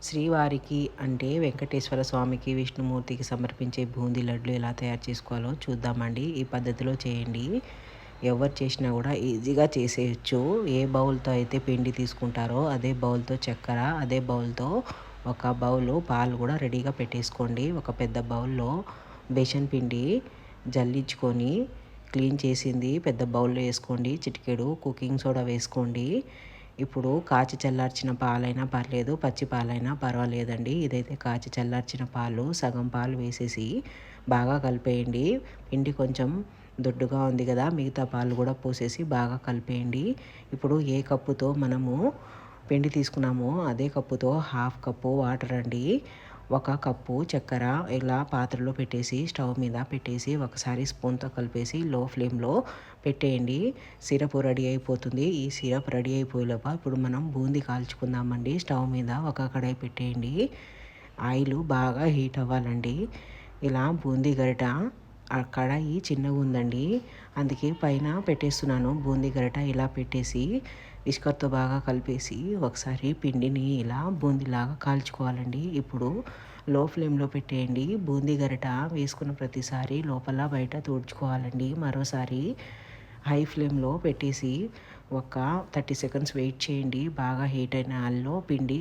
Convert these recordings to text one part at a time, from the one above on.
శ్రీవారికి అంటే వెంకటేశ్వర స్వామికి, విష్ణుమూర్తికి సమర్పించే బూందీ లడ్లు ఎలా తయారు చేసుకోవాలో చూద్దామండి. ఈ పద్ధతిలో చేయండి. ఎవరు చేసినా కూడా ఈజీగా చేసేయచ్చు. ఏ బౌల్‌తో అయితే పిండి తీసుకుంటారో అదే బౌల్‌తో చక్కెర, అదే బౌల్‌తో ఒక బౌలు పాలు కూడా రెడీగా పెట్టేసుకోండి. ఒక పెద్ద బౌల్‌లో బేసన్ పిండి జల్లించుకొని క్లీన్ చేసింది పెద్ద బౌల్‌లో వేసుకోండి. చిటికెడు కుకింగ్ సోడా వేసుకోండి. ఇప్పుడు కాచి చల్లార్చిన పాలైనా పర్లేదు, పచ్చి పాలైనా పర్వాలేదండి. ఇదైతే కాచి చల్లార్చిన పాలు, సగం పాలు వేసేసి బాగా కలిపేయండి. పిండి కొంచెం దొడ్డుగా ఉంది కదా, మిగతా పాలు కూడా పోసేసి బాగా కలిపేయండి. ఇప్పుడు ఏ కప్పుతో మనము పిండి తీసుకున్నామో అదే కప్పుతో హాఫ్ కప్పు వాటర్ అండి. ఒక కప్పు చక్కెర ఇలా పాత్రలో పెట్టేసి స్టవ్ మీద పెట్టేసి ఒకసారి స్పూన్తో కలిపేసి లో ఫ్లేమ్లో పెట్టేయండి. సిరప్ రెడీ అయిపోతుంది. ఈ సిరప్ రెడీ అయిపోయేలోపు ఇప్పుడు మనం బూందీ కాల్చుకుందామండి. స్టవ్ మీద ఒక కడాయి పెట్టేయండి. ఆయిల్ బాగా హీట్ అవ్వాలండి. ఇలా బూందీ గరిట కడాయి చిన్నగా ఉందండి, అందుకే పైన పెట్టేస్తున్నాను. బూందీ గరిట ఇలా పెట్టేసి విస్కర్తో బాగా కలిపేసి ఒకసారి పిండిని ఇలా బూందీలాగా కాల్చుకోవాలండి. ఇప్పుడు లో ఫ్లేమ్లో పెట్టేయండి. బూందీ గరిట వేసుకున్న ప్రతిసారి లోపల బయట తుడుచుకోవాలండి. మరోసారి హై ఫ్లేమ్లో పెట్టేసి ఒక 30 సెకండ్స్ వెయిట్ చేయండి. బాగా హీట్ అయిన ఆయిల్లో పిండి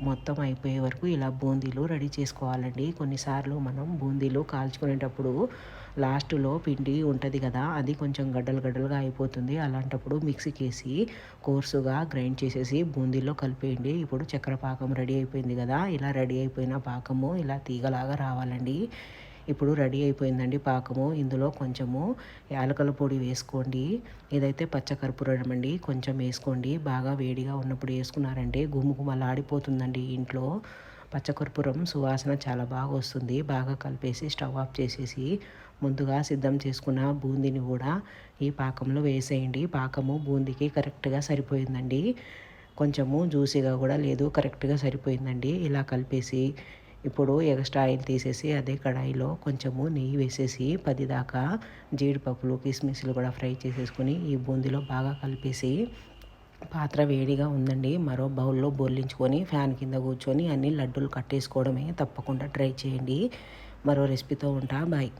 మొత్తం అయిపోయే వరకు ఇలా బూందీలు రెడీ చేసుకోవాలండి. కొన్నిసార్లు మనం బూందీలు కాల్చుకునేటప్పుడు లాస్ట్లో పిండి ఉంటుంది కదా, అది కొంచెం గడ్డలు గడ్డలుగా అయిపోతుంది. అలాంటప్పుడు మిక్సీకి వేసి కోర్సుగా గ్రైండ్ చేసేసి బూందీలో కలిపేయండి. ఇప్పుడు చక్కెర పాకం రెడీ అయిపోయింది కదా, ఇలా రెడీ అయిపోయిన పాకము ఇలా తీగలాగా రావాలండి. ఇప్పుడు రెడీ అయిపోయిందండి పాకము. ఇందులో కొంచెము యాలకుల పొడి వేసుకోండి. ఇదైతే పచ్చకర్పూరం అండి, కొంచెం వేసుకోండి. బాగా వేడిగా ఉన్నప్పుడు వేసుకున్నారంటే గుమగుమలాడిపోతుందండి ఇంట్లో. పచ్చకర్పూరం సువాసన చాలా బాగా వస్తుంది. బాగా కలిపేసి స్టవ్ ఆఫ్ చేసేసి ముందుగా సిద్ధం చేసుకున్న బూందీని కూడా ఈ పాకంలో వేసేయండి. పాకము బూందీకి కరెక్ట్గా సరిపోయిందండి. కొంచెము జ్యూసీగా కూడా లేదు, కరెక్ట్గా సరిపోయిందండి. ఇలా కలిపేసి ఇప్పుడు ఎక్స్ట్రా ఆయిల్ తీసేసి అదే కడాయిలో కొంచెము నెయ్యి వేసేసి 10 దాకా జీడిపప్పులు, కిస్మిస్లు కూడా ఫ్రై చేసేసుకొని ఈ బూందీలో బాగా కలిపేసి పాత్ర వేడిగా ఉందండి, మరో బౌల్లో బొర్లించుకొని ఫ్యాన్ కింద కూర్చొని అన్ని లడ్డూలు కట్టేసుకోవడమే. తప్పకుండా ట్రై చేయండి. మరో రెసిపీతో ఉంటా. బాయ్.